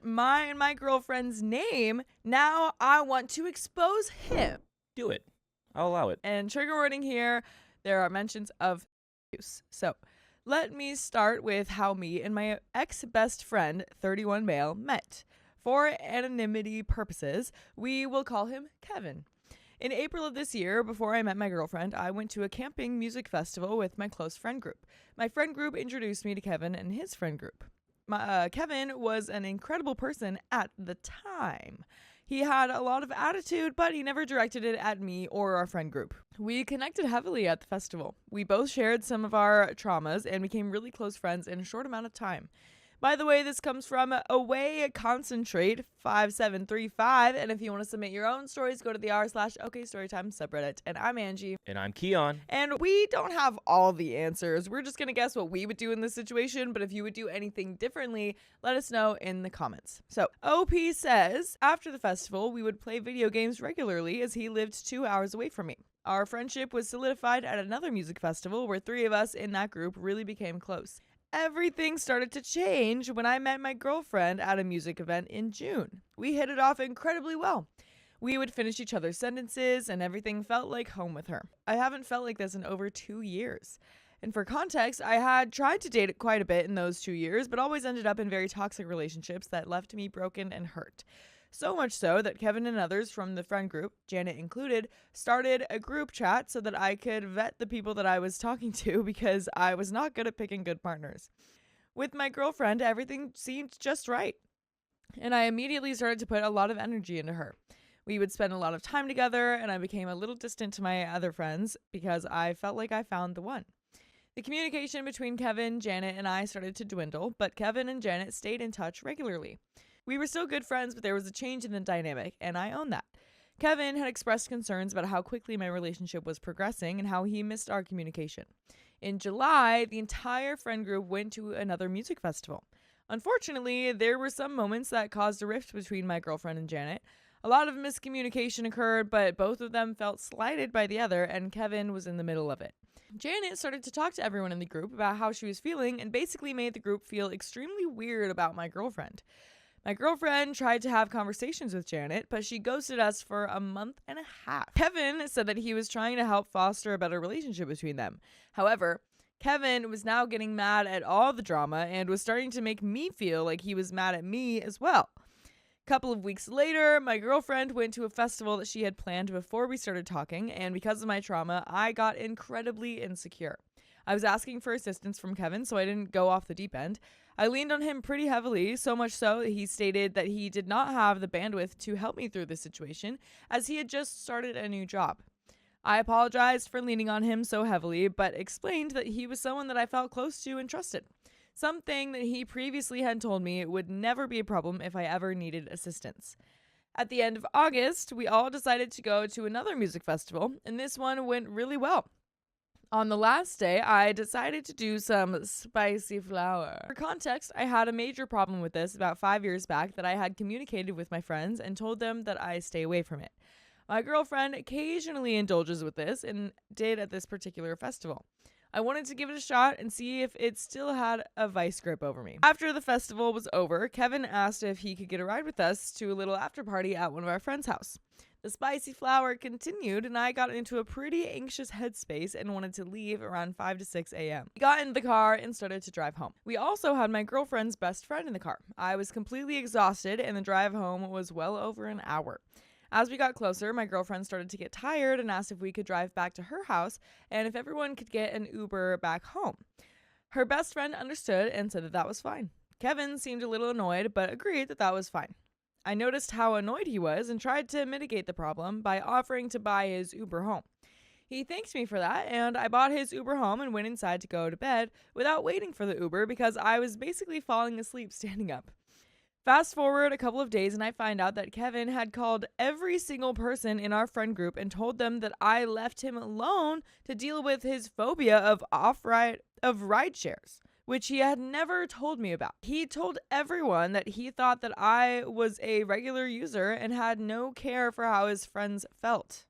mine and my girlfriend's name, now I want to expose him. Do it. I'll allow it. And trigger warning here, there are mentions of abuse. So let me start with how me and my ex-best friend, 31 male, met. For anonymity purposes, we will call him Kevin. In April of this year, before I met my girlfriend, I went to a camping music festival with my close friend group. My friend group introduced me to Kevin and his friend group. Kevin was an incredible person at the time. He had a lot of attitude, but he never directed it at me or our friend group. We connected heavily at the festival. We both shared some of our traumas and became really close friends in a short amount of time. By the way, this comes from Away Concentrate 5735, and if you want to submit your own stories, go to the r/okstorytime subreddit. And I'm Angie. And I'm Keon. And we don't have all the answers. We're just going to guess what we would do in this situation, but if you would do anything differently, let us know in the comments. So, OP says, after the festival, we would play video games regularly as he lived 2 hours away from me. Our friendship was solidified at another music festival where 3 of us in that group really became close. Everything started to change when I met my girlfriend at a music event in June. We hit it off incredibly well. We would finish each other's sentences and everything felt like home with her. I haven't felt like this in over 2 years. And for context, I had tried to date quite a bit in those 2 years, but always ended up in very toxic relationships that left me broken and hurt. So much so that Kevin and others from the friend group, Janet included, started a group chat so that I could vet the people that I was talking to because I was not good at picking good partners. With my girlfriend, everything seemed just right. And I immediately started to put a lot of energy into her. We would spend a lot of time together, and I became a little distant to my other friends because I felt like I found the one. The communication between Kevin, Janet, and I started to dwindle, but Kevin and Janet stayed in touch regularly. We were still good friends, but there was a change in the dynamic, and I own that. Kevin had expressed concerns about how quickly my relationship was progressing and how he missed our communication. In July, the entire friend group went to another music festival. Unfortunately, there were some moments that caused a rift between my girlfriend and Janet. A lot of miscommunication occurred, but both of them felt slighted by the other, and Kevin was in the middle of it. Janet started to talk to everyone in the group about how she was feeling and basically made the group feel extremely weird about my girlfriend. My girlfriend tried to have conversations with Janet, but she ghosted us for a month and a half. Kevin said that he was trying to help foster a better relationship between them. However, Kevin was now getting mad at all the drama and was starting to make me feel like he was mad at me as well. A couple of weeks later, my girlfriend went to a festival that she had planned before we started talking, and because of my trauma, I got incredibly insecure. I was asking for assistance from Kevin, so I didn't go off the deep end. I leaned on him pretty heavily, so much so that he stated that he did not have the bandwidth to help me through this situation, as he had just started a new job. I apologized for leaning on him so heavily, but explained that he was someone that I felt close to and trusted. Something that he previously had told me would never be a problem if I ever needed assistance. At the end of August, we all decided to go to another music festival, and this one went really well. On the last day, I decided to do some spicy flower. For context, I had a major problem with this about 5 years back that I had communicated with my friends and told them that I stay away from it. My girlfriend occasionally indulges with this and did at this particular festival. I wanted to give it a shot and see if it still had a vice grip over me. After the festival was over, Kevin asked if he could get a ride with us to a little after party at one of our friends' house. The spicy flower continued, and I got into a pretty anxious headspace and wanted to leave around 5 to 6 a.m. We got in the car and started to drive home. We also had my girlfriend's best friend in the car. I was completely exhausted, and the drive home was well over an hour. As we got closer, my girlfriend started to get tired and asked if we could drive back to her house and if everyone could get an Uber back home. Her best friend understood and said that that was fine. Kevin seemed a little annoyed, but agreed that that was fine. I noticed how annoyed he was and tried to mitigate the problem by offering to buy his Uber home. He thanked me for that, and I bought his Uber home and went inside to go to bed without waiting for the Uber because I was basically falling asleep standing up. Fast forward a couple of days and I find out that Kevin had called every single person in our friend group and told them that I left him alone to deal with his phobia of ride shares, which he had never told me about. He told everyone that he thought that I was a regular user and had no care for how his friends felt.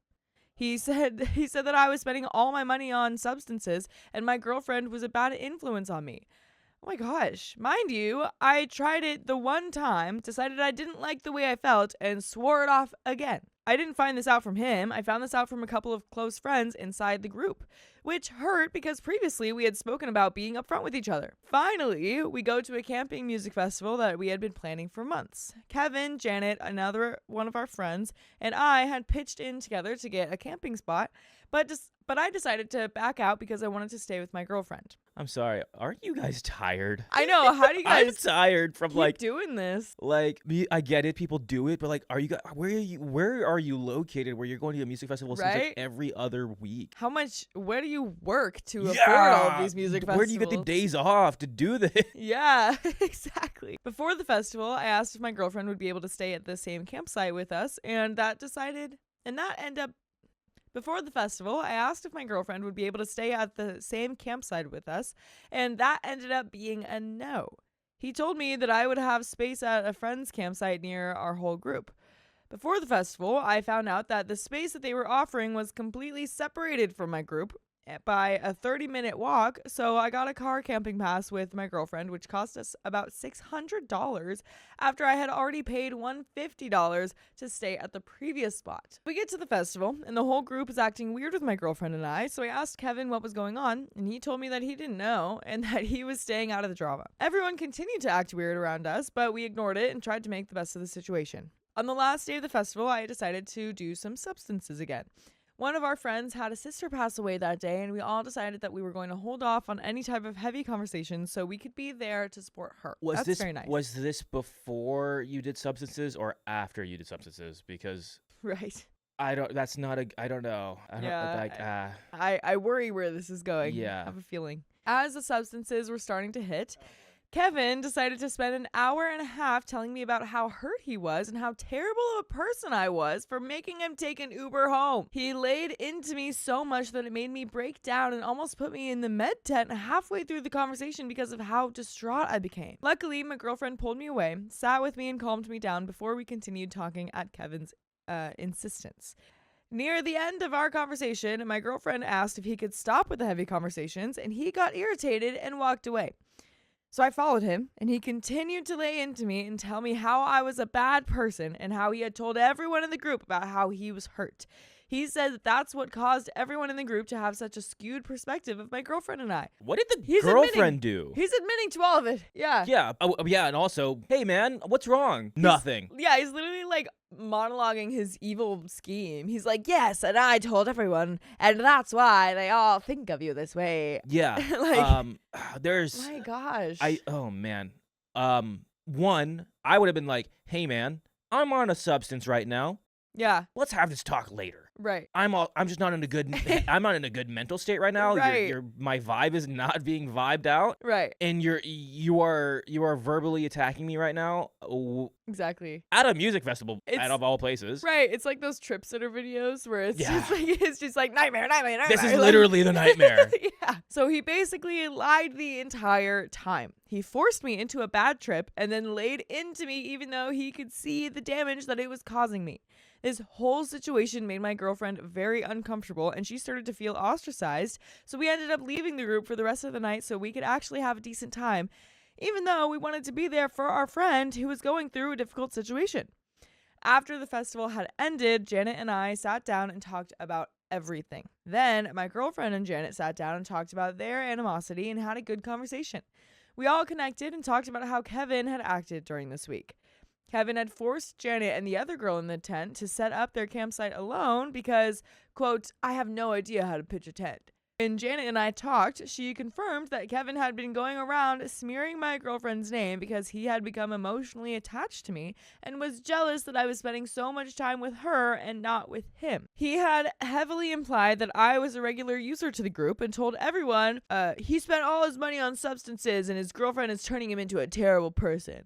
He said that I was spending all my money on substances and my girlfriend was a bad influence on me. Oh my gosh. Mind you, I tried it the one time, decided I didn't like the way I felt, and swore it off again. I didn't find this out from him. I found this out from a couple of close friends inside the group, which hurt because previously we had spoken about being upfront with each other. Finally, we go to a camping music festival that we had been planning for months. Kevin, Janet, another one of our friends, and I had pitched in together to get a camping spot, but I decided to back out because I wanted to stay with my girlfriend. I'm sorry. Aren't you guys tired? I know. How do you I'm guys tired from keep doing this? I get it. People do it, but like, are you guys? Where are you located? Where you're going to a music festival? Seems Right? like every other week. Where do you work to afford all of these music festivals? Where do you get the days off to do this? Yeah, exactly. Before the festival, I asked if my girlfriend would be able to stay at the same campsite with us, Before the festival, I asked if my girlfriend would be able to stay at the same campsite with us, and that ended up being a no. He told me that I would have space at a friend's campsite near our whole group. Before the festival, I found out that the space that they were offering was completely separated from my group by a 30-minute walk, so I got a car camping pass with my girlfriend, which cost us about $600 after I had already paid $150 to stay at the previous spot. We get to the festival, and the whole group is acting weird with my girlfriend and I, so I asked Kevin what was going on, and he told me that he didn't know and that he was staying out of the drama. Everyone continued to act weird around us, but we ignored it and tried to make the best of the situation. On the last day of the festival, I decided to do some substances again. One of our friends had a sister pass away that day, and we all decided that we were going to hold off on any type of heavy conversation so we could be there to support her. That's very nice. Was this before you did substances or after you did substances? Because right. I don't know. I worry where this is going. Yeah. I have a feeling. As the substances were starting to hit, Kevin decided to spend an hour and a half telling me about how hurt he was and how terrible of a person I was for making him take an Uber home. He laid into me so much that it made me break down and almost put me in the med tent halfway through the conversation because of how distraught I became. Luckily, my girlfriend pulled me away, sat with me, and calmed me down before we continued talking at Kevin's insistence. Near the end of our conversation, my girlfriend asked if he could stop with the heavy conversations, and he got irritated and walked away. So I followed him, and he continued to lay into me and tell me how I was a bad person and how he had told everyone in the group about how he was hurt. He said that that's what caused everyone in the group to have such a skewed perspective of my girlfriend and I. What did the girlfriend do? He's admitting to all of it. Yeah. Yeah. Oh, yeah. And also, hey, man, what's wrong? Nothing. Yeah, he's literally like monologuing his evil scheme. He's like, yes, and I told everyone, and that's why they all think of you this way. Yeah. There's. My gosh. Oh, man. One, I would have been like, hey, man, I'm on a substance right now. Yeah. Let's have this talk later. Right. I'm just not in a good I'm not in a good mental state right now. Right. My vibe is not being vibed out. Right. And you are verbally attacking me right now. Exactly. At a music festival, out of all places. Right. It's like those trip sitter videos where it's just like nightmare. This is literally the nightmare. Yeah. So he basically lied the entire time. He forced me into a bad trip and then laid into me even though he could see the damage that it was causing me. This whole situation made my girlfriend very uncomfortable, and she started to feel ostracized, so we ended up leaving the group for the rest of the night so we could actually have a decent time, even though we wanted to be there for our friend who was going through a difficult situation. After the festival had ended, Janet and I sat down and talked about everything. Then my girlfriend and Janet sat down and talked about their animosity and had a good conversation. We all connected and talked about how Kevin had acted during this week. Kevin had forced Janet and the other girl in the tent to set up their campsite alone because, quote, I have no idea how to pitch a tent. When Janet and I talked, she confirmed that Kevin had been going around smearing my girlfriend's name because he had become emotionally attached to me and was jealous that I was spending so much time with her and not with him. He had heavily implied that I was a regular user to the group and told everyone he spent all his money on substances and his girlfriend is turning him into a terrible person.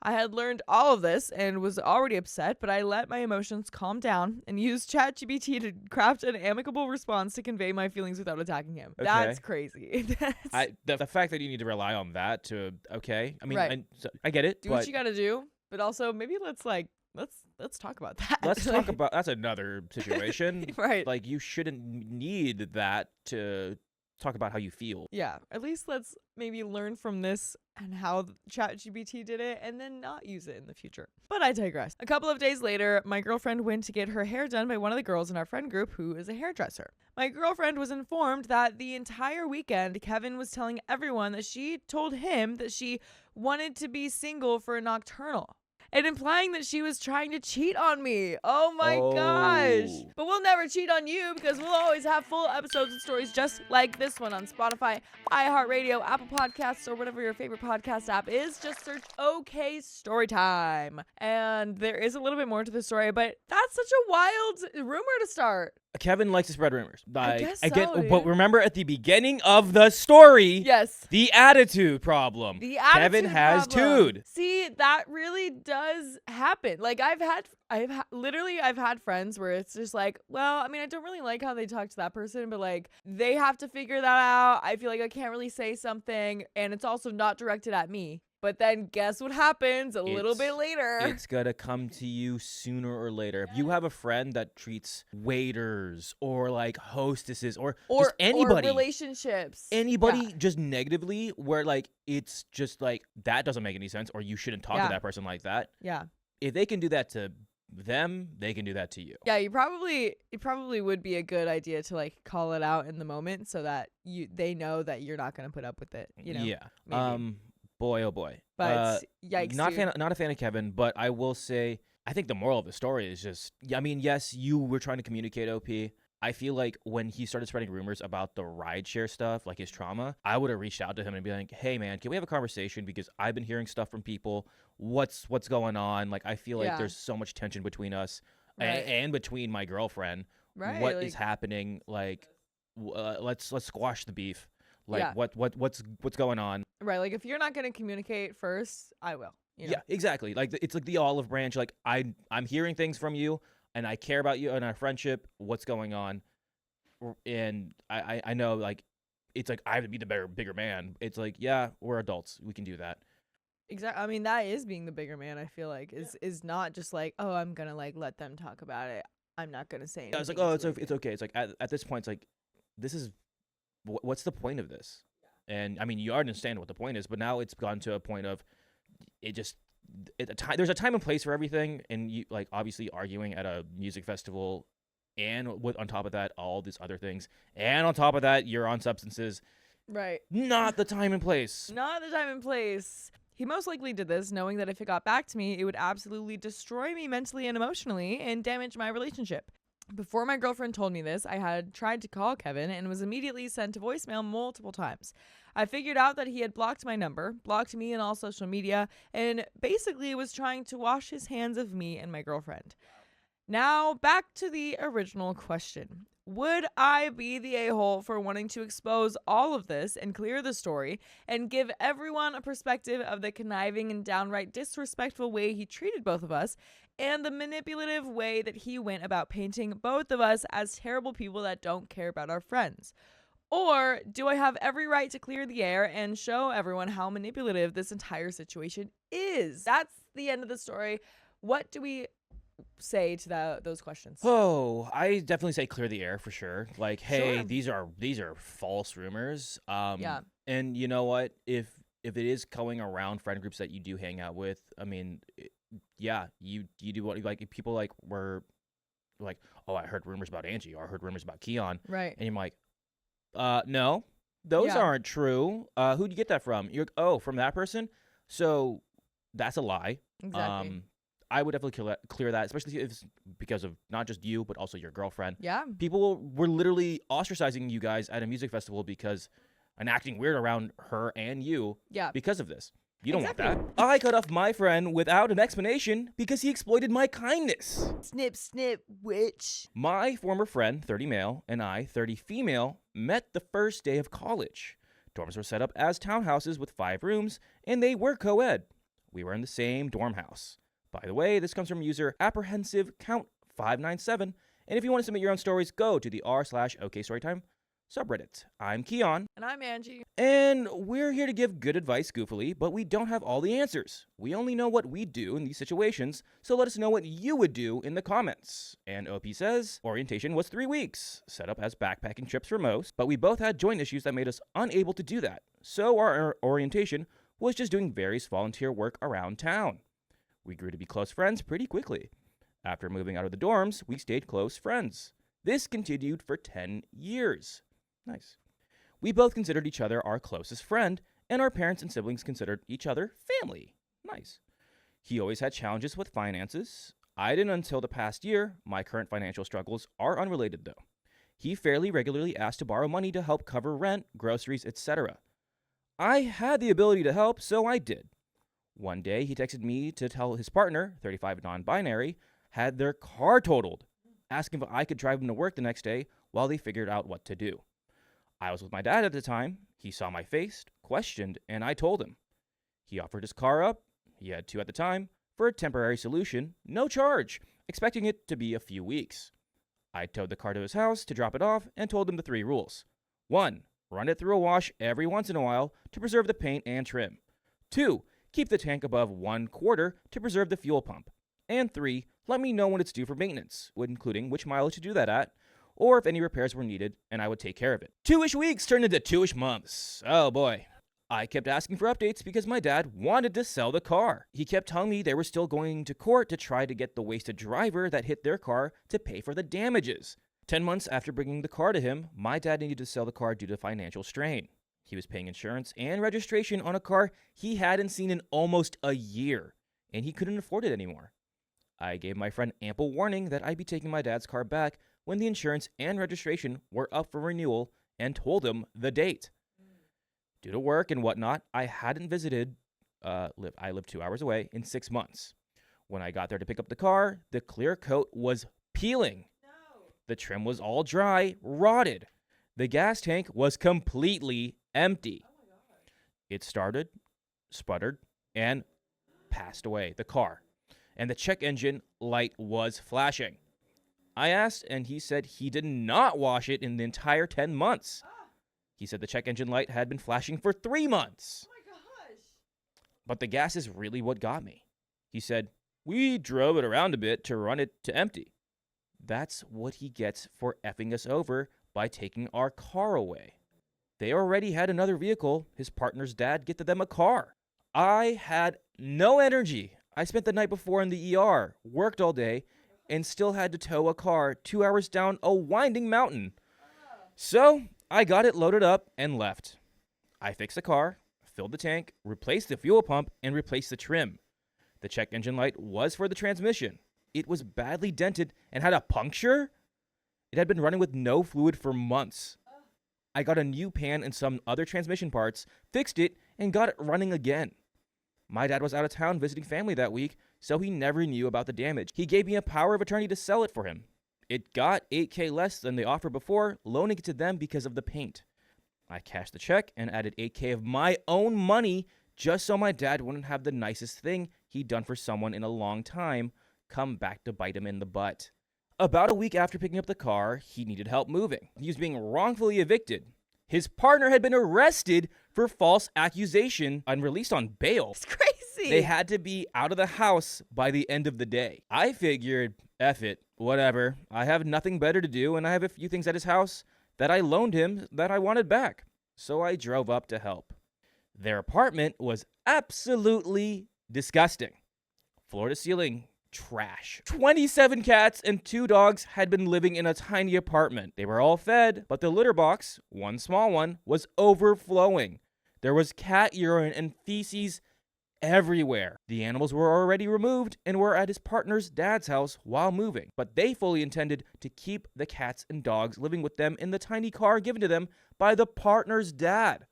I had learned all of this and was already upset, but I let my emotions calm down and used ChatGPT to craft an amicable response to convey my feelings without attacking him. Okay. That's crazy. The fact that you need to rely on that to, okay. I mean, right. I get it. Do what you got to do, but also maybe let's talk about that. Let's talk about, that's another situation. Right. Like, you shouldn't need that to talk about how you feel. Yeah, at least let's maybe learn from this and how ChatGPT did it and then not use it in the future. But I digress. A couple of days later, my girlfriend went to get her hair done by one of the girls in our friend group who is a hairdresser. My girlfriend was informed that the entire weekend, Kevin was telling everyone that she told him that she wanted to be single for a nocturnal, and implying that she was trying to cheat on me. Oh my gosh. But we'll never cheat on you because we'll always have full episodes and stories just like this one on Spotify, iHeartRadio, Apple Podcasts, or whatever your favorite podcast app is. Just search OK Storytime. And there is a little bit more to the story, but that's such a wild rumor to start. Kevin likes to spread rumors. I guess so, dude. But remember at the beginning of the story, Yes. the attitude problem. The attitude Kevin has problem. tude. See, that really does happen. Like I've had friends where it's just like, well, I mean, I don't really like how they talk to that person, but like they have to figure that out. I feel like I can't really say something, and it's also not directed at me. But then guess what happens a little bit later? It's going to come to you sooner or later. If you have a friend that treats waiters or like hostesses or just anybody. Or relationships. Anybody just negatively where like it's just like that doesn't make any sense or you shouldn't talk to that person like that. Yeah. If they can do that to them, they can do that to you. Yeah, it probably would be a good idea to like call it out in the moment so that they know that you're not going to put up with it, you know. Yeah. Maybe. Boy, oh boy. But yikes. Not a fan of Kevin, but I will say I think the moral of the story is just, I mean, yes, you were trying to communicate, OP. I feel like when he started spreading rumors about the rideshare stuff, like his trauma, I would have reached out to him and be like, hey, man, can we have a conversation? Because I've been hearing stuff from people. What's going on? Like, I feel like there's so much tension between us and between my girlfriend. Right. What is happening? Like, let's squash the beef. Like, what's going on? Right. Like, if you're not going to communicate first, I will. You know? Yeah, exactly. Like, it's like the olive branch. Like, I'm hearing things from you, and I care about you and our friendship. What's going on? And I know, like, it's like I have to be the bigger man. It's like, yeah, we're adults. We can do that. Exactly. I mean, that is being the bigger man. I feel like is not just like, oh, I'm gonna like let them talk about it. I'm not gonna say anything. Yeah, it's like, oh, it's okay. It's like at this point, it's like, this is what's the point of this? And I mean, you understand what the point is, but now it's gone to a point of there's a time and place for everything, and you like obviously arguing at a music festival, and on top of that, all these other things, and on top of that, you're on substances. Right. Not the time and place. Not the time and place. He most likely did this knowing that if it got back to me, it would absolutely destroy me mentally and emotionally and damage my relationship. Before my girlfriend told me this, I had tried to call Kevin and was immediately sent to voicemail multiple times. I figured out that he had blocked my number, blocked me on all social media, and basically was trying to wash his hands of me and my girlfriend. Now, back to the original question. Would I be the a-hole for wanting to expose all of this and clear the story and give everyone a perspective of the conniving and downright disrespectful way he treated both of us and the manipulative way that he went about painting both of us as terrible people that don't care about our friends? Or do I have every right to clear the air and show everyone how manipulative this entire situation is? That's the end of the story. What do we say to those questions? Oh, I definitely say clear the air for sure. Like, hey, Sure. these are false rumors. Yeah. And you know what? If it is going around friend groups that you do hang out with, I mean, you do what like people like were like, oh, I heard rumors about Angie, or I heard rumors about Keon, Right. and you're like, no, those aren't true. Who'd you get that from? You're from that person. So that's a lie. Exactly. I would definitely clear that, especially if it's because of not just you, but also your girlfriend. Yeah. People were literally ostracizing you guys at a music festival and acting weird around her and you because of this. You don't want that. I cut off my friend without an explanation because he exploited my kindness. Snip, snip, witch. My former friend, 30 male, and I, 30 female, met the first day of college. Dorms were set up as townhouses with 5 rooms, and they were co-ed. We were in the same dorm house. By the way, this comes from user apprehensive count 597. And if you want to submit your own stories, go to the r/okstorytime subreddit. I'm Keon, And I'm Angie. and we're here to give good advice goofily, but we don't have all the answers. We only know what we do in these situations, so let us know what you would do in the comments. And OP says, orientation was 3 weeks, set up as backpacking trips for most, but we both had joint issues that made us unable to do that. So our orientation was just doing various volunteer work around town. We grew to be close friends pretty quickly. After moving out of the dorms, we stayed close friends. This continued for 10 years. Nice. We both considered each other our closest friend, and our parents and siblings considered each other family. Nice. He always had challenges with finances. I didn't until the past year. My current financial struggles are unrelated though. He fairly regularly asked to borrow money to help cover rent, groceries, etc. I had the ability to help, so I did. One day, he texted me to tell his partner, 35 non-binary, had their car totaled, asking if I could drive him to work the next day while they figured out what to do. I was with my dad at the time. He saw my face, questioned, and I told him. He offered his car up, he had 2 at the time, for a temporary solution, no charge, expecting it to be a few weeks. I towed the car to his house to drop it off and told him the 3 rules. 1. Run it through a wash every once in a while to preserve the paint and trim. 2. Keep the tank above 1/4 to preserve the fuel pump. And 3. Let me know when it's due for maintenance, including which mileage to do that at, or if any repairs were needed, and I would take care of it. 2-ish weeks turned into 2-ish months. Oh boy. I kept asking for updates because my dad wanted to sell the car. He kept telling me they were still going to court to try to get the wasted driver that hit their car to pay for the damages. 10 months after bringing the car to him, my dad needed to sell the car due to financial strain. He was paying insurance and registration on a car he hadn't seen in almost a year, and he couldn't afford it anymore. I gave my friend ample warning that I'd be taking my dad's car back when the insurance and registration were up for renewal and told him the date. Due to work and whatnot, I hadn't visited, I lived 2 hours away, in 6 months. When I got there to pick up the car, the clear coat was peeling. No. The trim was all dry, rotted. The gas tank was completely empty. Oh my God. It started, sputtered, and passed away, the car. And the check engine light was flashing. I asked, and he said he did not wash it in the entire 10 months. He said the check engine light had been flashing for 3 months. Oh my gosh. But the gas is really what got me. He said, we drove it around a bit to run it to empty. That's what he gets for effing us over by taking our car away. They already had another vehicle. His partner's dad gifted them a car. I had no energy. I spent the night before in the ER, worked all day, and still had to tow a car 2 hours down a winding mountain. So I got it loaded up and left. I fixed the car, filled the tank, replaced the fuel pump, and replaced the trim. The check engine light was for the transmission. It was badly dented and had a puncture. It had been running with no fluid for months. I got a new pan and some other transmission parts, fixed it, and got it running again. My dad was out of town visiting family that week, so he never knew about the damage. He gave me a power of attorney to sell it for him. It got $8,000 less than the offer before, loaning it to them because of the paint. I cashed the check and added $8,000 of my own money just so my dad wouldn't have the nicest thing he'd done for someone in a long time come back to bite him in the butt. About a week after picking up the car, he needed help moving. He was being wrongfully evicted. His partner had been arrested for false accusation and released on bail. It's crazy. They had to be out of the house by the end of the day. I figured, F it, whatever. I have nothing better to do, and I have a few things at his house that I loaned him that I wanted back. So I drove up to help. Their apartment was absolutely disgusting. Floor to ceiling, trash. 27 cats and 2 dogs had been living in a tiny apartment. They were all fed, but the litter box, one small one, was overflowing. There was cat urine and feces everywhere. The animals were already removed and were at his partner's dad's house while moving, but they fully intended to keep the cats and dogs living with them in the tiny car given to them by the partner's dad.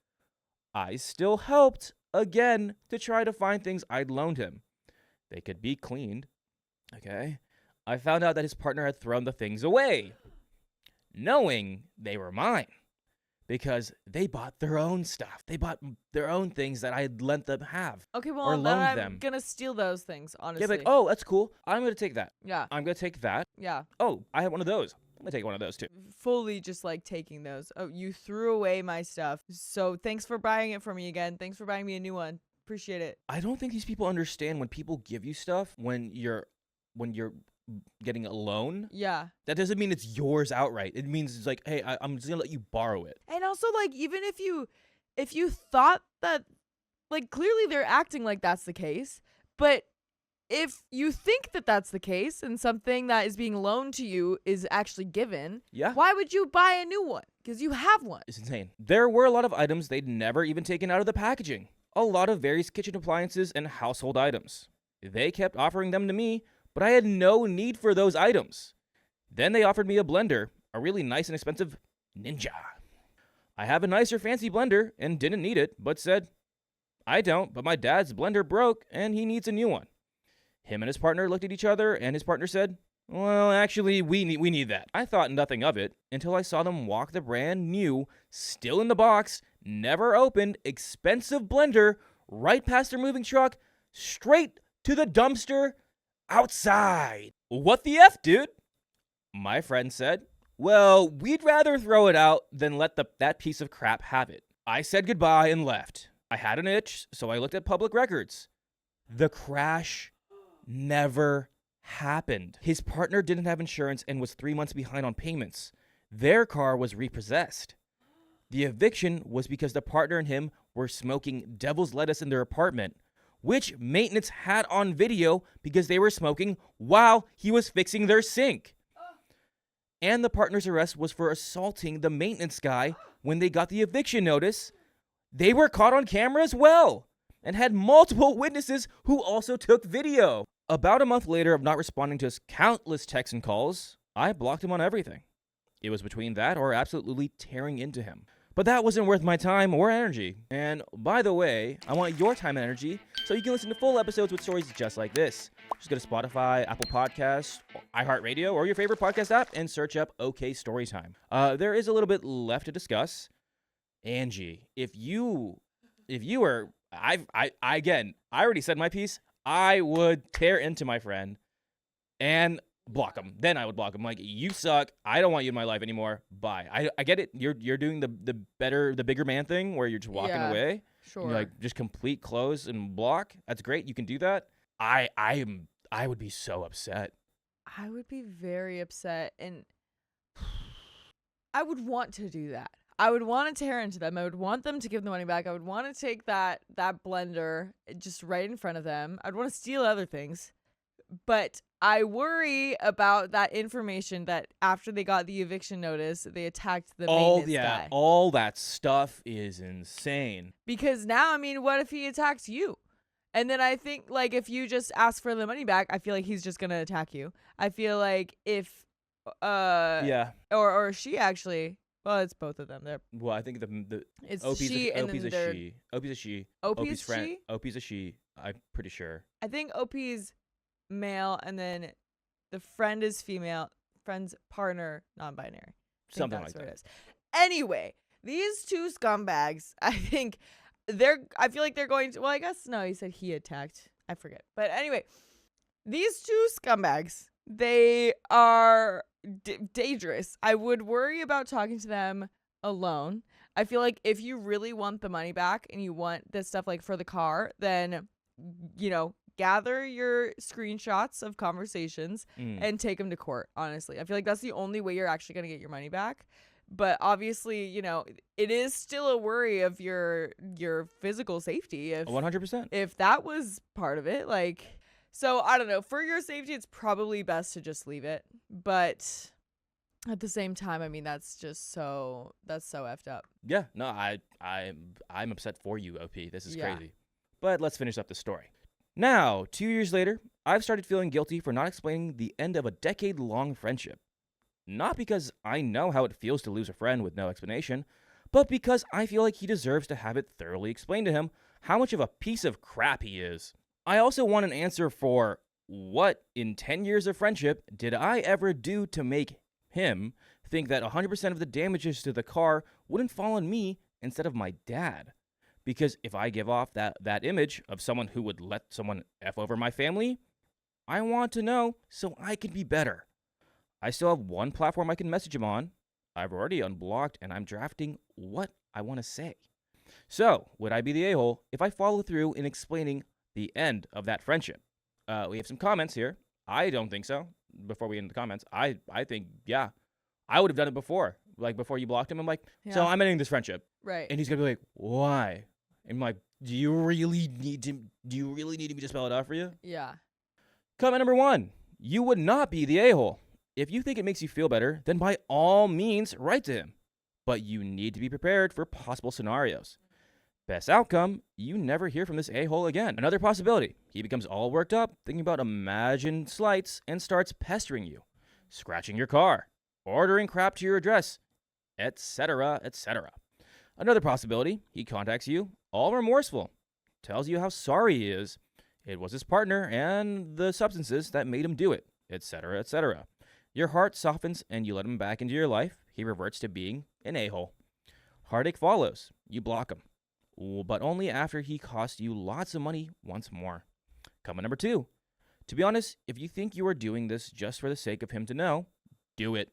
I still helped, again, to try to find things I'd loaned him. They could be cleaned. Okay. I found out that his partner had thrown the things away, knowing they were mine, because they bought their own stuff. They bought their own things that I had lent them have. Okay, well, or then loaned I'm them. gonna steal those things, honestly. Yeah, like, oh, that's cool. I'm gonna take that. Yeah. I'm gonna take that. Yeah. Oh, I have one of those. I'm gonna take one of those too. Fully just like taking those. Oh, you threw away my stuff. So thanks for buying it for me again. Thanks for buying me a new one. Appreciate it. I don't think these people understand when people give you stuff when you're getting a loan. Yeah. That doesn't mean it's yours outright. It means it's like, hey, I'm just gonna let you borrow it. And also, like, even if you thought that, like, clearly they're acting like that's the case, but if you think that that's the case and something that is being loaned to you is actually given, Yeah. why would you buy a new one? Because you have one. It's insane. There were a lot of items they'd never even taken out of the packaging. A lot of various kitchen appliances and household items. They kept offering them to me, but I had no need for those items. Then they offered me a blender, a really nice and expensive Ninja. I have a nicer fancy blender and didn't need it, but said, I don't, but my dad's blender broke and he needs a new one. Him and his partner looked at each other and his partner said, well, actually, we need that. I thought nothing of it until I saw them walk the brand new, still in the box, never opened, expensive blender right past their moving truck, straight to the dumpster outside. What the F, dude? My friend said, well, we'd rather throw it out than let that piece of crap have it. I said goodbye and left. I had an itch, so I looked at public records. The crash never happened. His partner didn't have insurance and was 3 months behind on payments. Their car was repossessed. The eviction was because the partner and him were smoking devil's lettuce in their apartment, which maintenance had on video because they were smoking while he was fixing their sink. And the partner's arrest was for assaulting the maintenance guy when they got the eviction notice. They were caught on camera as well and had multiple witnesses who also took video. About a month later of not responding to his countless texts and calls, I blocked him on everything. It was between that or absolutely tearing into him. But that wasn't worth my time or energy. And by the way, I want your time and energy so you can listen to full episodes with stories just like this. Just go to Spotify, Apple Podcasts, iHeartRadio, or your favorite podcast app and search up OK Storytime. There is a little bit left to discuss. Angie, if you were, I already said my piece. I would tear into my friend and block him. Then I would block him. Like, you suck. I don't want you in my life anymore. Bye. I get it. You're doing the bigger man thing where you're just walking away. Sure. You're like just complete close and block. That's great. You can do that. I would be so upset. I would be very upset, and I would want to do that. I would want to tear into them. I would want them to give the money back. I would want to take that blender just right in front of them. I'd want to steal other things. But I worry about that information that after they got the eviction notice, they attacked the maintenance guy. All that stuff is insane. Because now, I mean, what if he attacks you? And then I think, like, if you just ask for the money back, I feel like he's just going to attack you. I feel like if, or she actually... Well, it's both of them. Well, I think it's OP's she and OP's then a she. OP's a she. OP's friend. she? OP's a she. I'm pretty sure. I think OP's male, and then the friend is female. Friend's partner, non-binary. Something like that. It is. Anyway, these two scumbags, I feel like they're going to. Well, I guess no. He said he attacked. I forget. But anyway, these two scumbags, they are dangerous. I would worry about talking to them alone. I feel like if you really want the money back and you want this stuff like for the car, then, gather your screenshots of conversations and take them to court, honestly. I feel like that's the only way you're actually going to get your money back. But obviously, it is still a worry of your physical safety. 100%. If that was part of it, like... So, I don't know. For your safety, it's probably best to just leave it. But at the same time, I mean, that's so effed up. Yeah. No, I'm upset for you, OP. This is crazy. But let's finish up the story. Now, 2 years later, I've started feeling guilty for not explaining the end of a decade-long friendship. Not because I know how it feels to lose a friend with no explanation, but because I feel like he deserves to have it thoroughly explained to him how much of a piece of crap he is. I also want an answer for what, in 10 years of friendship, did I ever do to make him think that 100% of the damages to the car wouldn't fall on me instead of my dad? Because if I give off that image of someone who would let someone F over my family, I want to know so I can be better. I still have one platform I can message him on. I've already unblocked, and I'm drafting what I want to say. So, would I be the a-hole if I follow through in explaining the end of that friendship? We have some comments here. I don't think so. Before we get into the comments, I think, yeah, I would have done it before. Like, before you blocked him, I'm like, so I'm ending this friendship. Right. And he's going to be like, why? And I'm like, do you really need me to spell it out for you? Yeah. Comment number 1. You would not be the a-hole. If you think it makes you feel better, then by all means, write to him. But you need to be prepared for possible scenarios. Best outcome, you never hear from this a-hole again. Another possibility, he becomes all worked up, thinking about imagined slights, and starts pestering you, scratching your car, ordering crap to your address, etc., etc. Another possibility, he contacts you, all remorseful, tells you how sorry he is, it was his partner and the substances that made him do it, etc., etc. Your heart softens and you let him back into your life. He reverts to being an a-hole. Heartache follows. You block him, but only after he costs you lots of money once more. Comment number 2. To be honest, if you think you are doing this just for the sake of him to know, do it.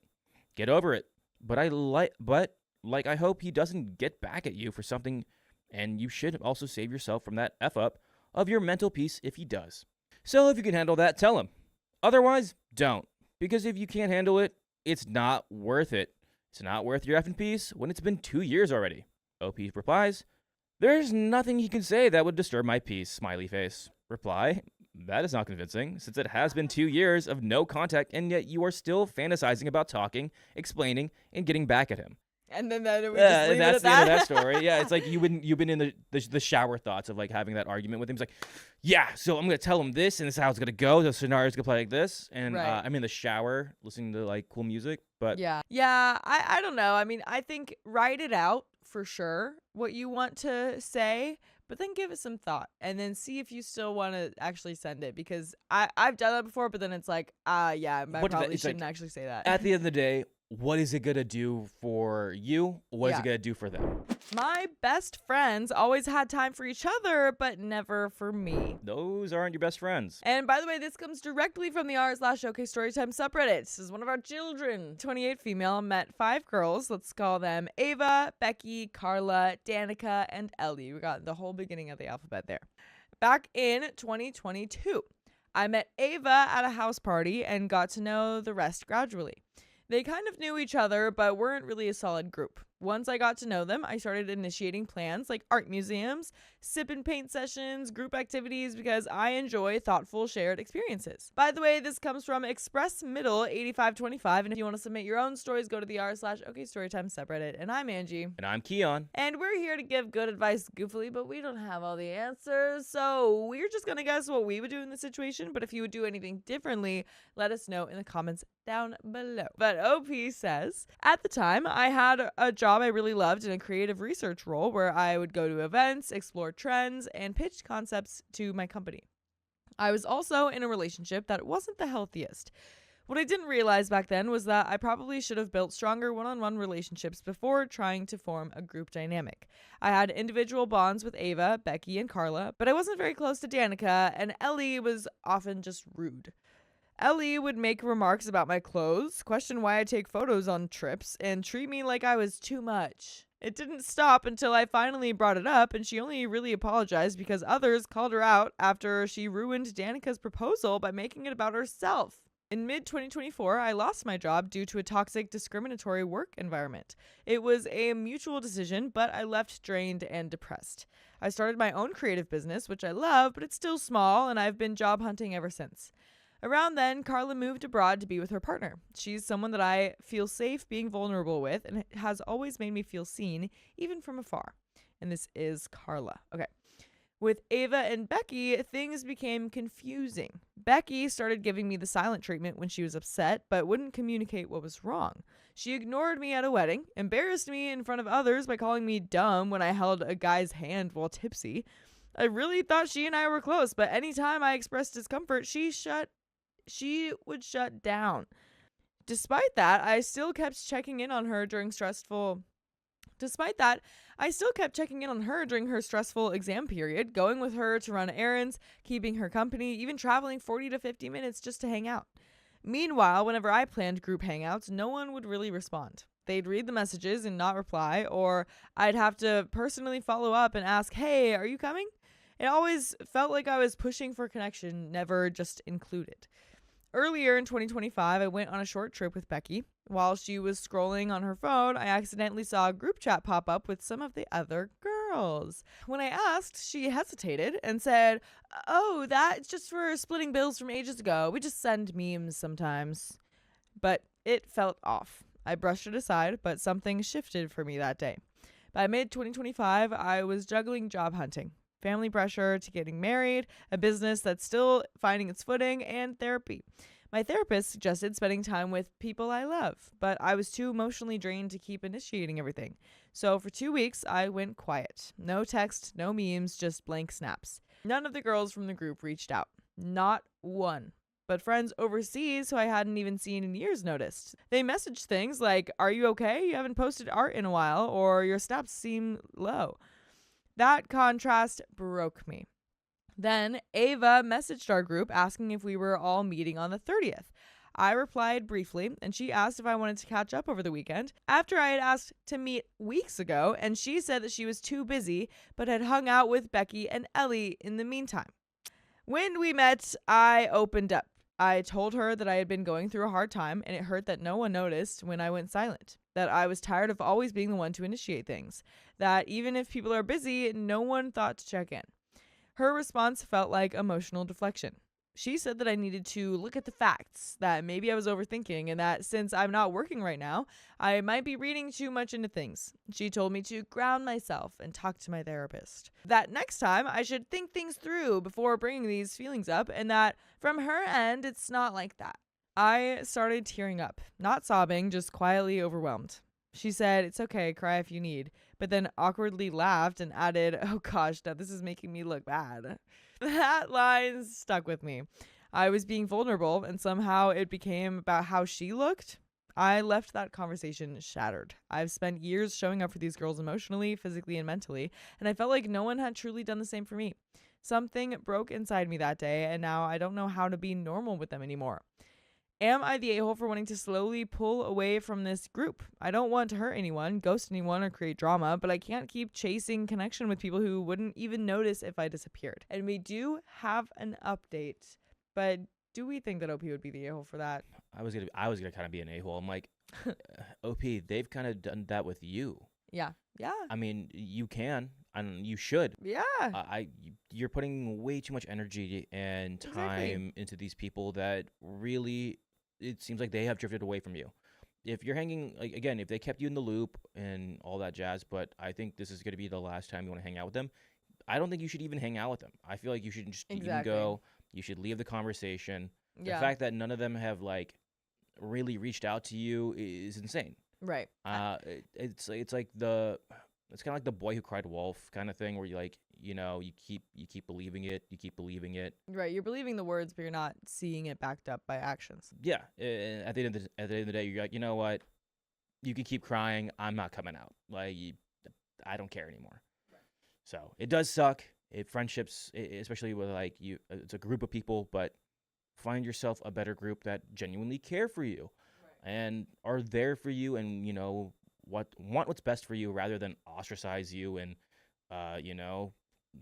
Get over it. But I hope he doesn't get back at you for something, and you should also save yourself from that F-up of your mental peace if he does. So if you can handle that, tell him. Otherwise, don't. Because if you can't handle it, it's not worth it. It's not worth your effing peace when it's been 2 years already. OP replies, there's nothing he can say that would disturb my peace, smiley face. Reply, that is not convincing, since it has been 2 years of no contact, and yet you are still fantasizing about talking, explaining, and getting back at him. And then that we Yeah, just leave and that's it the at end of that. that story. Yeah, it's like you've been in the shower thoughts of like having that argument with him. He's like, yeah, so I'm gonna tell him this, and this is how it's gonna go. The scenario's gonna play like this, and Right. I'm in the shower listening to like cool music. But Yeah. I don't know. I mean, I think write it out for sure what you want to say, but then give it some thought and then see if you still want to actually send it, because I've done that before, but then it's like, yeah, I What probably it's like, shouldn't actually say that. at the end of the day, what is it gonna do for you? What is Yeah. it gonna do for them? My best friends always had time for each other, but never for me. Those aren't your best friends. And by the way, this comes directly from the r/OKstorytime subreddit. This is one of our children. 28 female met 5 girls. Let's call them Ava, Becky, Carla, Danica, and Ellie. We got the whole beginning of the alphabet there. Back in 2022, I met Ava at a house party and got to know the rest gradually. They kind of knew each other, but weren't really a solid group. Once I got to know them, I started initiating plans like art museums, sip and paint sessions, group activities, because I enjoy thoughtful shared experiences. By the way, this comes from Express Middle 8525, and if you want to submit your own stories, go to the r/OKstorytime subreddit. And I'm Angie. And I'm Keon. And we're here to give good advice goofily, but we don't have all the answers, so we're just gonna guess what we would do in this situation. But if you would do anything differently, let us know in the comments down below. But OP says, at the time, I had a job I really loved in a creative research role where I would go to events, explore trends, and pitch concepts to my company. I was also in a relationship that wasn't the healthiest. What I didn't realize back then was that I probably should have built stronger one-on-one relationships before trying to form a group dynamic. I had individual bonds with Ava, Becky, and Carla, but I wasn't very close to Danica, and Ellie was often just rude. Ellie would make remarks about my clothes, question why I take photos on trips, and treat me like I was too much. It didn't stop until I finally brought it up, and she only really apologized because others called her out after she ruined Danica's proposal by making it about herself. In mid-2024, I lost my job due to a toxic, discriminatory work environment. It was a mutual decision, but I left drained and depressed. I started my own creative business, which I love, but it's still small, and I've been job hunting ever since. Around then, Carla moved abroad to be with her partner. She's someone that I feel safe being vulnerable with, and it has always made me feel seen, even from afar. And this is Carla. Okay. With Ava and Becky, things became confusing. Becky started giving me the silent treatment when she was upset, but wouldn't communicate what was wrong. She ignored me at a wedding, embarrassed me in front of others by calling me dumb when I held a guy's hand while tipsy. I really thought she and I were close, but anytime I expressed discomfort, she would shut down. Despite that, I still kept checking in on her during her stressful exam period, going with her to run errands, keeping her company, even traveling 40 to 50 minutes just to hang out. Meanwhile, whenever I planned group hangouts, no one would really respond. They'd read the messages and not reply, or I'd have to personally follow up and ask, hey, are you coming? It always felt like I was pushing for connection, never just included. Earlier in 2025, I went on a short trip with Becky. While she was scrolling on her phone, I accidentally saw a group chat pop up with some of the other girls. When I asked, she hesitated and said, oh, that's just for splitting bills from ages ago. We just send memes sometimes. But it felt off. I brushed it aside, but something shifted for me that day. By mid-2025, I was juggling job hunting, family pressure to getting married, a business that's still finding its footing, and therapy. My therapist suggested spending time with people I love, but I was too emotionally drained to keep initiating everything. So for 2 weeks, I went quiet. No text, no memes, just blank snaps. None of the girls from the group reached out. Not one. But friends overseas who I hadn't even seen in years noticed. They messaged things like, are you okay? You haven't posted art in a while, or your snaps seem low. That contrast broke me. Then Ava messaged our group asking if we were all meeting on the 30th. I replied briefly, and she asked if I wanted to catch up over the weekend after I had asked to meet weeks ago, and she said that she was too busy but had hung out with Becky and Ellie in the meantime. When we met, I opened up. I told her that I had been going through a hard time, and it hurt that no one noticed when I went silent. That I was tired of always being the one to initiate things. That even if people are busy, no one thought to check in. Her response felt like emotional deflection. She said that I needed to look at the facts, that maybe I was overthinking, and that since I'm not working right now, I might be reading too much into things. She told me to ground myself and talk to my therapist. That next time I should think things through before bringing these feelings up, and that from her end, it's not like that. I started tearing up, not sobbing, just quietly overwhelmed. She said, it's okay, cry if you need, but then awkwardly laughed and added, oh gosh, now this is making me look bad. That line stuck with me. I was being vulnerable, and somehow it became about how she looked. I left that conversation shattered. I've spent years showing up for these girls emotionally, physically, and mentally, and I felt like no one had truly done the same for me. Something broke inside me that day, and now I don't know how to be normal with them anymore. Am I the a-hole for wanting to slowly pull away from this group? I don't want to hurt anyone, ghost anyone, or create drama, but I can't keep chasing connection with people who wouldn't even notice if I disappeared. And we do have an update, but do we think that OP would be the a-hole for that? I was gonna kind of be an a-hole. I'm like, OP, they've kind of done that with you. Yeah. I mean, you can, and you should. Yeah. You're putting way too much energy and time into these people that really, it seems like they have drifted away from you. If you're hanging, like, again, if they kept you in the loop and all that jazz, but I think this is going to be the last time you want to hang out with them, I don't think you should even hang out with them. I feel like you should just even go. You should leave the conversation. The fact that none of them have, like, really reached out to you is insane. Right. It's kind of like the boy who cried wolf kind of thing, where you keep believing it. Right. You're believing the words, but you're not seeing it backed up by actions. Yeah. And at the end of the day, you're like, you know what? You can keep crying. I'm not coming out. Like, I don't care anymore. Right. So it does suck. Friendships, especially with it's a group of people, but find yourself a better group that genuinely care for you. And are there for you, and want what's best for you, rather than ostracize you and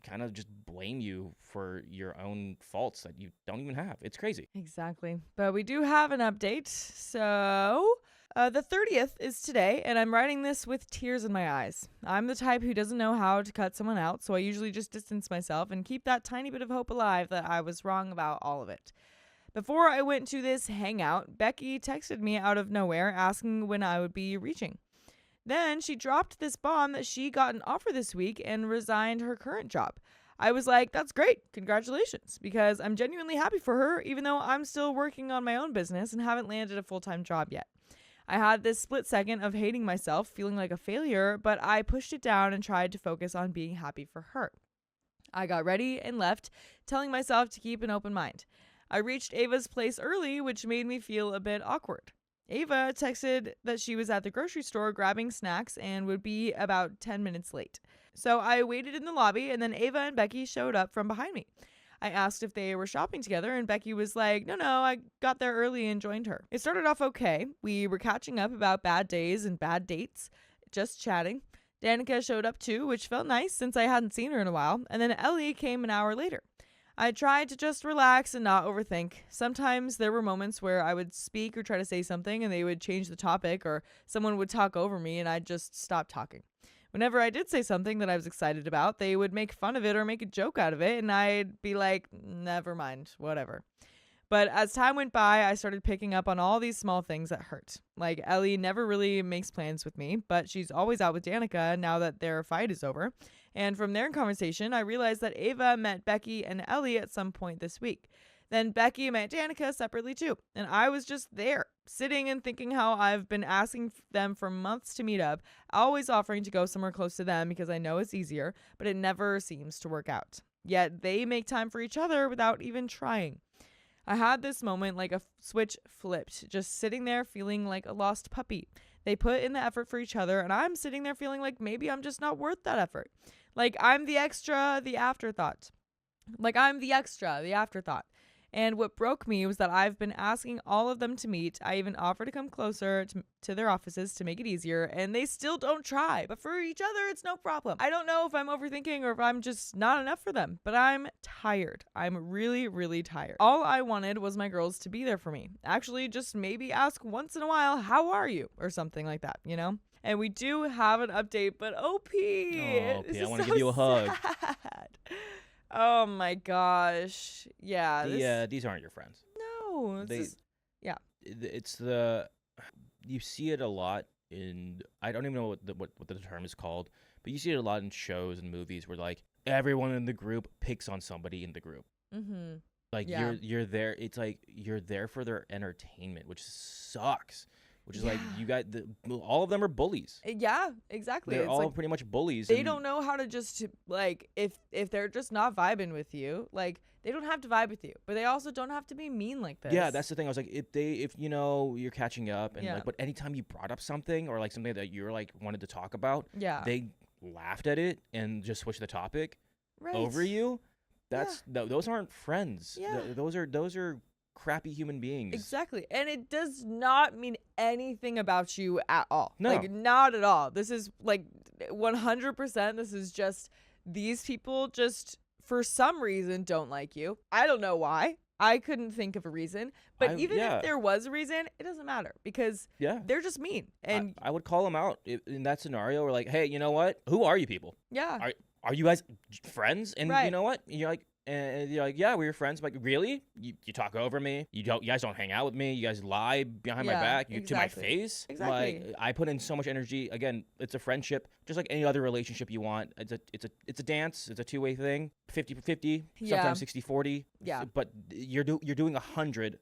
kind of just blame you for your own faults that you don't even have. It's crazy. Exactly. But we do have an update. So the 30th is today, and I'm writing this with tears in my eyes. I'm the type who doesn't know how to cut someone out, so I usually just distance myself and keep that tiny bit of hope alive that I was wrong about all of it. Before I went to this hangout, Becky texted me out of nowhere asking when I would be reaching. Then she dropped this bomb that she got an offer this week and resigned her current job. I was like, that's great. Congratulations. Because I'm genuinely happy for her, even though I'm still working on my own business and haven't landed a full-time job yet. I had this split second of hating myself, feeling like a failure, but I pushed it down and tried to focus on being happy for her. I got ready and left, telling myself to keep an open mind. I reached Ava's place early, which made me feel a bit awkward. Ava texted that she was at the grocery store grabbing snacks and would be about 10 minutes late. So I waited in the lobby, and then Ava and Becky showed up from behind me. I asked if they were shopping together, and Becky was like, no, I got there early and joined her. It started off okay. We were catching up about bad days and bad dates, just chatting. Danica showed up too, which felt nice since I hadn't seen her in a while, and then Ellie came an hour later. I tried to just relax and not overthink. Sometimes there were moments where I would speak or try to say something and they would change the topic, or someone would talk over me and I'd just stop talking. Whenever I did say something that I was excited about, they would make fun of it or make a joke out of it, and I'd be like, never mind, whatever. But as time went by, I started picking up on all these small things that hurt. Like, Ellie never really makes plans with me, but she's always out with Danica now that their fight is over. And from their conversation, I realized that Ava met Becky and Ellie at some point this week. Then Becky met Danica separately too. And I was just there, sitting and thinking how I've been asking them for months to meet up, always offering to go somewhere close to them because I know it's easier, but it never seems to work out. Yet they make time for each other without even trying. I had this moment like a switch flipped, just sitting there feeling like a lost puppy. They put in the effort for each other, and I'm sitting there feeling like maybe I'm just not worth that effort. Like I'm the extra, the afterthought. And what broke me was that I've been asking all of them to meet. I even offered to come closer to their offices to make it easier, and they still don't try. But for each other, it's no problem. I don't know if I'm overthinking or if I'm just not enough for them, but I'm tired. I'm really, really tired. All I wanted was my girls to be there for me. Actually, just maybe ask once in a while, how are you? Or something like that, you know? And we do have an update, but OP. Oh, OP, I want to give you a hug. Sad. Oh my gosh. Yeah. These aren't your friends. No. It's the you see it a lot in, I don't even know what the term is called, but you see it a lot in shows and movies where like everyone in the group picks on somebody in the group. Mm-hmm. Like you're there. It's like you're there for their entertainment, which sucks. Which is like you got all of them are bullies. Yeah, exactly. They're it's all like, pretty much bullies. They don't know how to just like if they're just not vibing with you, like they don't have to vibe with you, but they also don't have to be mean like this. Yeah, that's the thing. I was like, if you know you're catching up and like, but anytime you brought up something or like something that you're like wanted to talk about, they laughed at it and just switched the topic over you. Those aren't friends. Yeah. Those are crappy human beings. Exactly. And it does not mean anything about you at all. No. Like, not at all. This is like 100%. This is just these people just for some reason don't like you. I don't know why. I couldn't think of a reason. But if there was a reason, it doesn't matter because they're just mean. And I would call them out in that scenario. We're like, hey, you know what? Who are you people? Yeah. Are you guys friends? And you know what? You're like, and you're like, yeah, we're your friends. I'm like, really? You talk over me? You guys don't hang out with me? You guys lie behind my back? To my face? Exactly. Like, I put in so much energy. Again, it's a friendship, just like any other relationship you want. It's a dance. It's a two-way thing. 50-50, sometimes 60-40. Yeah. But you're doing 100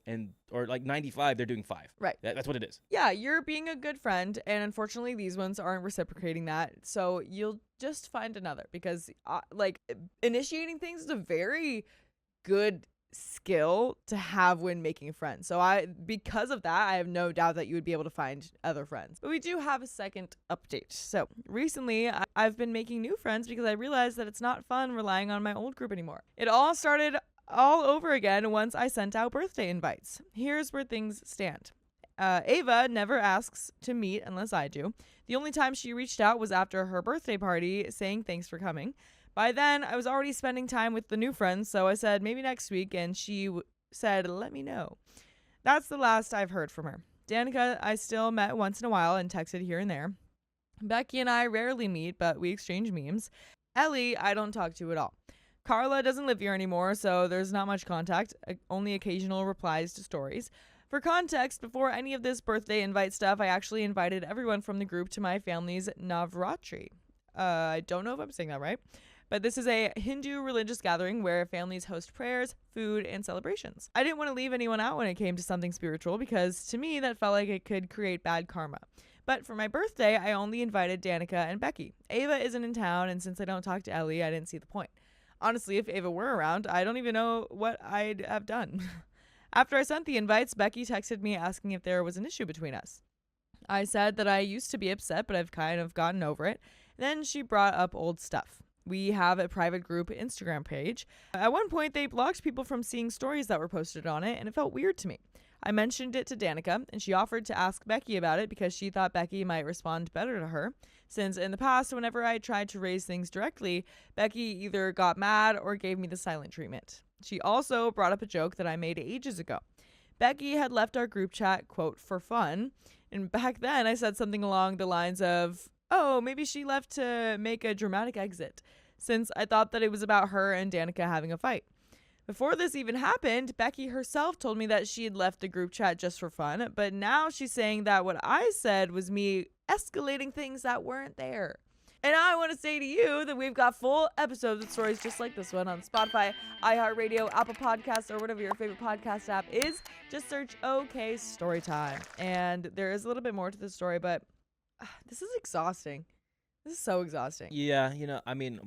or like 95. They're doing 5. Right. That's what it is. Yeah, you're being a good friend, and unfortunately, these ones aren't reciprocating that. So you'll just find another because like initiating things is a very good skill to have when making friends. So because of that, I have no doubt that you would be able to find other friends. But we do have a second update. So recently I've been making new friends because I realized that it's not fun relying on my old group anymore. It all started all over again once I sent out birthday invites. Here's where things stand. Ava never asks to meet unless I do. The only time she reached out was after her birthday party saying thanks for coming. By then, I was already spending time with the new friends, so I said maybe next week, and she said let me know. That's the last I've heard from her. Danica, I still met once in a while and texted here and there. Becky and I rarely meet, but we exchange memes. Ellie, I don't talk to at all. Carla doesn't live here anymore, so there's not much contact, only occasional replies to stories. For context, before any of this birthday invite stuff, I actually invited everyone from the group to my family's Navratri. I don't know if I'm saying that right, but this is a Hindu religious gathering where families host prayers, food, and celebrations. I didn't want to leave anyone out when it came to something spiritual because to me that felt like it could create bad karma. But for my birthday, I only invited Danica and Becky. Ava isn't in town, and since I don't talk to Ellie, I didn't see the point. Honestly, if Ava were around, I don't even know what I'd have done. After I sent the invites, Becky texted me asking if there was an issue between us. I said that I used to be upset, but I've kind of gotten over it. Then she brought up old stuff. We have a private group Instagram page. At one point, they blocked people from seeing stories that were posted on it, and it felt weird to me. I mentioned it to Danica, and she offered to ask Becky about it because she thought Becky might respond better to her, since in the past, whenever I tried to raise things directly, Becky either got mad or gave me the silent treatment. She also brought up a joke that I made ages ago. Becky had left our group chat, quote, for fun, and back then I said something along the lines of, oh, maybe she left to make a dramatic exit, since I thought that it was about her and Danica having a fight. Before this even happened, Becky herself told me that she had left the group chat just for fun, but now she's saying that what I said was me escalating things that weren't there. And I want to say to you that we've got full episodes with stories just like this one on Spotify, iHeartRadio, Apple Podcasts, or whatever your favorite podcast app is. Just search OK Storytime. And there is a little bit more to the story, but this is exhausting. This is so exhausting. Yeah, I mean,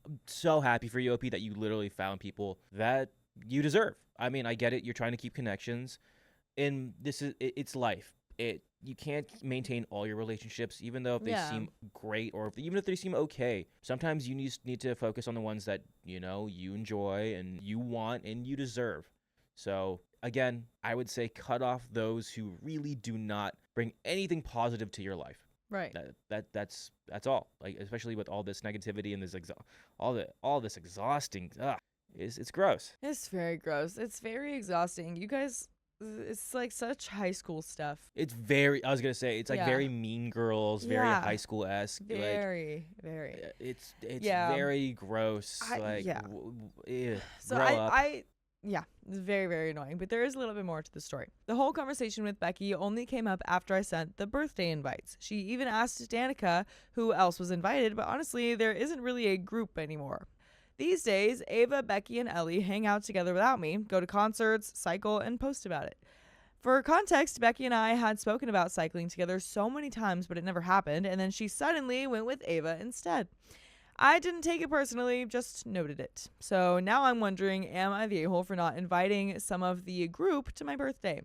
I'm so happy for you, OP, that you literally found people that you deserve. I mean, I get it. You're trying to keep connections. And it's life. You can't maintain all your relationships, even though if they seem great or even if they seem okay. Sometimes you need to focus on the ones that, you enjoy and you want and you deserve. So, again, I would say cut off those who really do not bring anything positive to your life. Right. That's all. Like, especially with all this negativity and this all this exhausting. It's gross. It's very gross. It's very exhausting. You guys, it's like such high school stuff. It's very. I was gonna say it's like very Mean Girls, very high school-esque. Very, very. It's very gross. So grow up. It's very, very annoying. But there is a little bit more to the story. The whole conversation with Becky only came up after I sent the birthday invites. She even asked Danica who else was invited, but honestly, there isn't really a group anymore. These days, Ava, Becky, and Ellie hang out together without me, go to concerts, cycle, and post about it. For context, Becky and I had spoken about cycling together so many times, but it never happened, and then she suddenly went with Ava instead. I didn't take it personally, just noted it. So now I'm wondering, am I the a-hole for not inviting some of the group to my birthday?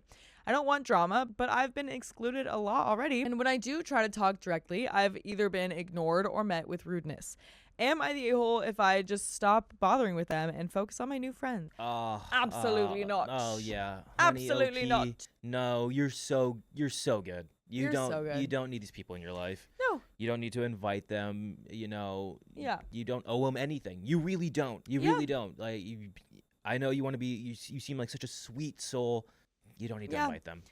I don't want drama, but I've been excluded a lot already, and when I do try to talk directly, I've either been ignored or met with rudeness. Am I the a-hole if I just stop bothering with them and focus on my new friends? Absolutely not. Oh yeah. Absolutely Honey, not. No, you're so good. You don't need these people in your life. No. You don't need to invite them. Yeah. You don't owe them anything. You really don't. You really don't. Like I know you want to be. You seem like such a sweet soul. You don't need to invite them.